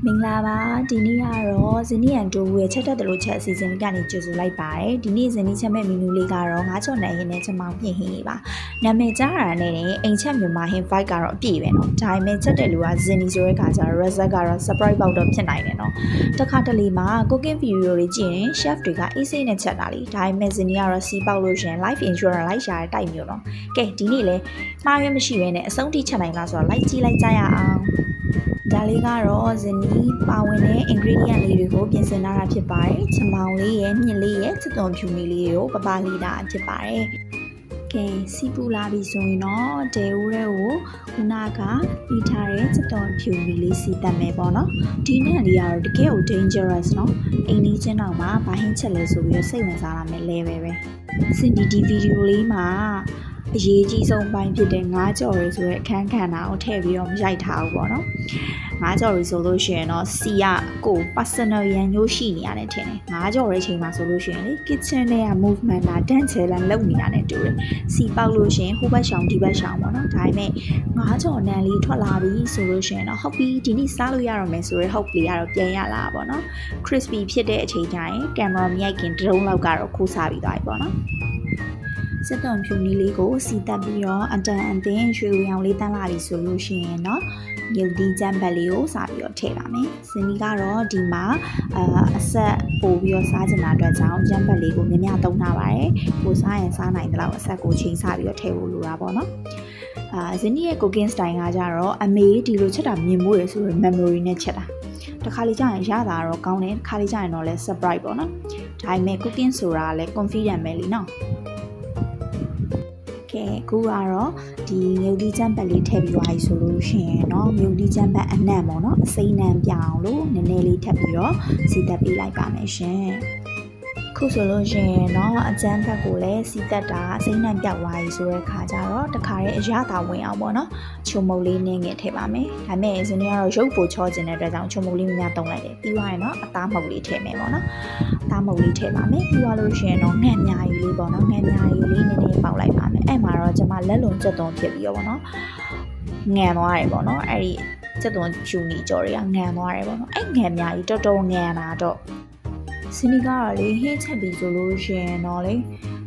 မင်္ဂလာပါဒီနေ့ကတော့ဇနီးရန်တိုးရဲ့ချက်တက်တယ်လို့ချက်အစီအစဉ်လေးကနေကြိုဆိုလိုက်ပါတယ်ဒီနေ့ဇနီးချက်မဲ့မီနူလေးကတော့ငါးချော်နိုင်ရင်းနဲ့ချက်မောင်ပြင်ဟင်းလေးပါနာမည်ကြားရတာနဲ့အိမ်ချက်မြန်မာဟင်း vibe ကတော့အပြည့်ပဲเนาะဒါပေမဲ့ချက်တယ်လို့ကဇနီးဆိုတဲ့ခါကျတော့ result ကတော့ surprise ပေါက်တော့ဖြစ်နိုင်တယ်เนาะတခါတလေမှာ cooking video တွေကြည့်ရင် chef တွေကအေးစိတ်နဲ့ချက်တာလေဒါပေမဲ့ဇနီးကတော့စီးပေါက်လို့ရှင် life insurance လိုက်ရှာတဲ့တိုက်မျိုးเนาะကဲဒီနေ့လဲမှားရွေးမရှိဘဲနဲ့အဆုံးထိချက်နိုင်လားဆိုတော့လိုက်ကြည့်လိုက်ကြရအောင်ဒါလေးကတော့ဇနီးပါဝင်တဲ့ ingredient လေးတွေကိုပြင်ဆင်ထားတာဖြစ်ပါတယ်။ချမောင်လေးရဲ့မြင့်လေးရဲ့စက်သွန်ဖြူလေးတွေကိုပပလေးတာဖြစ်ပါတယ်။ကဲစီပူလာပြီဆိုရင်တော့တဲဦးတွေကိုခုနကပြီးထားတဲ့စက်သွန်ဖြူလေးစီတက်မယ်ပေါ့နော်။ဒီနဲ့လေးကတော့တကယ်ကို dangerous နော်။အိမ်လေးချင်းတော့မှာဘာဟင်းချက်လဲဆိုပြီးစိတ်ဝင်စားလာမယ်လဲပဲ။စင်ဒီဗီဒီယိုလေးမှာအရေးကြီးဆုံးပိုင်းဖြစ်တဲ့ငါးကြော်ရီဆိုတဲ့အခန်းခန္ဓာကိုထည့်ပြီးတော့ရိုက်ထားဘူးပေါ့နော်ငါးကြော်ရီဆိုလို့ရှိရင်တော့စီကကို personal ရန်ညိုးရှိနေရတယ်ထင်တယ်ငါးကြော်ရီချိန်မှာဆိုလို့ရှိရင်လေ kitchen ထဲက movement လာ dance challenge လုပ်နေရတယ်တူတယ်စီပေါက်လို့ရှိရင်ဟိုဘက်ရှောင်ဒီဘက်ရှောင်ပေါ့နော်ဒါပေမဲ့ငါးကြော်နံလေးထွက်လာပြီဆိုလို့ရှိရင်တော့ဟုတ်ပြီဒီနေ့စားလို့ရတော့မယ်ဆိုရဲ hope လေးကတော့ပြန်ရလာပါပေါ့နော် crispy ဖြစ်တဲ့အချိန်ကျရင်ကင်မရာမရိုက်ခင်ဒရုန်းလောက်ကတော့ခိုးစားပြီးသွားပြီပေါ့နော်စက်သွန်ဖြူနီလေးကိုစီတက်ပြီးတော့အတန်အသင်းရွှေရောင်လေးတန်းလာပြီဆိုလို့ရှိရင်เนาะရုပ်ဒီဂျမ်ဘက်လေးကိုစားပြီးတော့ထည့်ပါမယ်။ဇနီးကတော့ဒီမှာအဆက်ပို့ပြီးတော့စားချင်တာအတွက်ကြောင့်ဂျမ်ဘက်လေးကိုမြင်မြသုံးထားပါတယ်။ကိုစားရင်စားနိုင်တယ်လို့အဆက်ကိုချိန်စားပြီးတော့ထည့်ဖို့လိုတာပေါ့နော်။ဇနီးရဲ့ cooking style ကကြတော့အမေဒီလိုချက်တာမြင်မို့ရဆိုရယ် memory နဲ့ချက်တာ။တခါလေကြာရင်ရတာတော့ကောင်းတယ်။တခါလေကြာရင်တော့လဲ surprise ပေါ့နော်။ဒါပေမဲ့ cooking ဆိုတာလဲ confident ပဲလीနော်။ကဲအခုကတော့ဒီမြုပ်ဒီချမ်းပတ်လေးထည့်ပြီးသွားပြီဆိုလို့ရှိရင်เนาะမြုပ်ဒီချမ်းပတ်အနံ့ပေါ့เนาะအစိမ်းနံပြအောင်လို့နည်းနည်းလေးထပ်ပြီးတော့စီတက်ပေးလိုက်ပါမယ်ရှင်ခုဆိုလို့ရှိရင်เนาะအချမ်းဘက်ကိုလည်းစီတက်တာအစိမ်းနံပြောက်သွားပြီဆိုတဲ့ခါကျတော့တခါရဲ့အရသာဝင်အောင်ပေါ့เนาะချုံမုတ်လေးနည်းငယ်ထည့်ပါမယ်ဒါပေမဲ့ဇနီးကတော့ရုပ်ပိုချောခြင်းတဲ့အတွက်ကြောင့်ချုံမုတ်လေးများတုံးလိုက်တယ်ပြီးသွားရင်เนาะအသားမုတ်လေးထည့်မယ်ပေါ့เนาะသားမုတ်လေးထည့်ပါမယ်ပြီးသွားလို့ရှိရင်တော့ငှက်များကြီးလေးပေါ့เนาะငှက်များကြီးလေးနည်းနည်းပေါက်လိုက်ပါမယ်အဲ့မှာတော့ကျွန်မလက်လုံးချက်သွန်ဖြစ်ပြီးတော့ပေါ့เนาะငံသွားတယ်ပေါ့เนาะအဲ့ဒီချက်သွန်ဖြူနီကြော်တွေကငံသွားတယ်ပေါ့เนาะအဲ့ငံများကြီးတော်တော်ငံတာတော့စနီကတော့လေဟင်းချက်ပြီးဆိုလို့ရှိရင်တော့လေ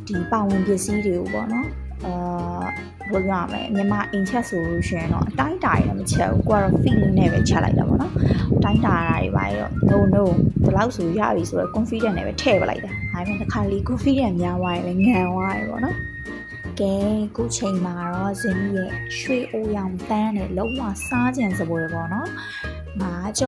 ဒီပါဝင်ပစ္စည်းတွေကိုပေါ့เนาะဘယ်လိုပြောရမလဲမြန်မာအိမ်ချက်ဆိုလို့ရှိရင်တော့အတိုင်းတာတွေလည်းမချက်ဘူးကိုကတော့ feeling နဲ့ပဲချက်လိုက်တာပေါ့နော်အတိုင်းတာတွေပါရော no ဒီလောက်ဆိုရပြီဆိုတော့ confident နဲ့ပဲထည့်ပလိုက်တာဒါပေမဲ့တစ်ခါလေး confident များသွားရင်လည်းငံသွားတယ်ပေါ့နော်ကဲခုချိန်မှာတော့ဇင်းရဲ့ရွှေအိုရောင်တန်းနဲ့လုံးဝစားကြံစပွဲပေါ့နော်ငါ